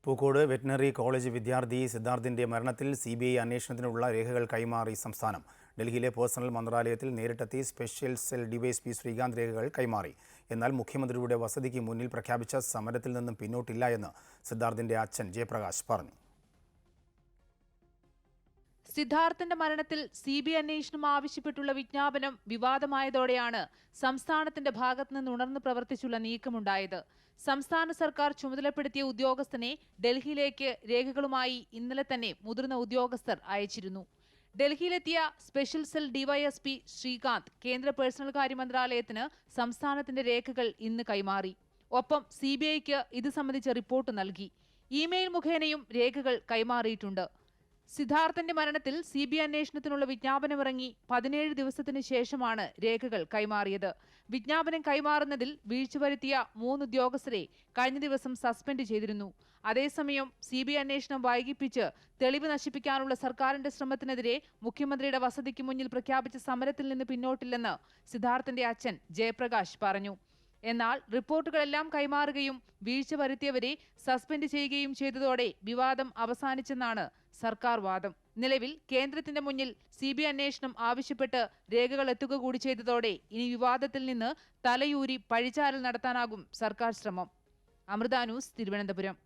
Pookode veterinary college വിദ്യാർത്ഥി സിദ്ധാർത്ഥിന്റെ മരണത്തിൽ CBI അന്വേഷണത്തിനുള്ള രേഖകൾ കൈമാറി സംസ്ഥാനം. ഡൽഹിയിലെ പേഴ്സണൽ മന്ത്രാലയത്തിൽ നേരിട്ടെത്തി സ്പെഷ്യൽ സെൽ ഡിവൈഎസ്പി ശ്രീകാന്ത് രേഖകൾ കൈമാറി. എന്നാൽ മുഖ്യമന്ത്രിയുടെ വസതിക്ക് മുന്നിൽ പ്രഖ്യാപിച്ച സമരത്തിൽ നിന്നും പിന്നോട്ടില്ല എന്ന് സിദ്ധാർത്ഥിന്റെ അച്ഛൻ ജയപ്രകാശ് പറഞ്ഞു. സിദ്ധാർത്ഥിന്റെ മരണത്തിൽ CBI അന്വേഷണം ആവശ്യപ്പെട്ടുള്ള വിജ്ഞാപനം വിവാദമായതോടെയാണ് സംസ്ഥാനത്തിന്റെ ഭാഗത്തുനിന്ന് ഉണർന്നു പ്രവർത്തിച്ചുള്ള നീക്കമുണ്ടായത്. സംസ്ഥാന സർക്കാർ ചുമതലപ്പെടുത്തിയ ഉദ്യോഗസ്ഥനെ ഡൽഹിയിലേക്ക് രേഖകളുമായി ഇന്നലെ തന്നെ മുതിർന്ന ഉദ്യോഗസ്ഥർ അയച്ചിരുന്നു. ഡൽഹിയിലെത്തിയ സ്പെഷ്യൽ സെൽ ഡിവൈഎസ്പി ശ്രീകാന്ത് കേന്ദ്ര പേഴ്സണൽ കാര്യ മന്ത്രാലയത്തിന് സംസ്ഥാനത്തിന്റെ രേഖകൾ ഇന്ന് കൈമാറി. ഒപ്പം CBIക്ക് ഇത് സംബന്ധിച്ച റിപ്പോർട്ട് നൽകി. ഇമെയിൽ മുഖേനയും രേഖകൾ കൈമാറിയിട്ടുണ്ട്. സിദ്ധാർത്ഥന്റെ മരണത്തിൽ CBI അന്വേഷണത്തിനുള്ള വിജ്ഞാപനമിറങ്ങി 17 ദിവസത്തിന് ശേഷമാണ് രേഖകൾ കൈമാറിയത്. വിജ്ഞാപനം കൈമാറുന്നതിൽ വീഴ്ച വരുത്തിയ 3 ഉദ്യോഗസ്ഥരെ കഴിഞ്ഞ ദിവസം സസ്പെൻഡ് ചെയ്തിരുന്നു. അതേസമയം CBI അന്വേഷണം വൈകിപ്പിച്ച് തെളിവ് നശിപ്പിക്കാനുള്ള സർക്കാരിന്റെ ശ്രമത്തിനെതിരെ മുഖ്യമന്ത്രിയുടെ വസതിക്ക് മുന്നിൽ പ്രഖ്യാപിച്ച സമരത്തിൽ നിന്ന് പിന്നോട്ടില്ലെന്ന് സിദ്ധാർത്ഥന്റെ അച്ഛൻ ജയപ്രകാശ് പറഞ്ഞു. എന്നാൽ റിപ്പോർട്ടുകളെല്ലാം കൈമാറുകയും വീഴ്ച വരുത്തിയവരെ സസ്പെൻഡ് ചെയ്യുകയും ചെയ്തതോടെ വിവാദം അവസാനിച്ചെന്നാണ് സർക്കാർ വാദം. നിലവിൽ കേന്ദ്രത്തിന്റെ മുന്നിൽ CBI അന്വേഷണം ആവശ്യപ്പെട്ട് രേഖകൾ എത്തുക കൂടി ചെയ്തതോടെ ഇനി വിവാദത്തിൽ നിന്ന് തലയൂരി പഴിചാരൽ നടത്താനാകും സർക്കാർ ശ്രമം. അമൃത ന്യൂസ്, തിരുവനന്തപുരം.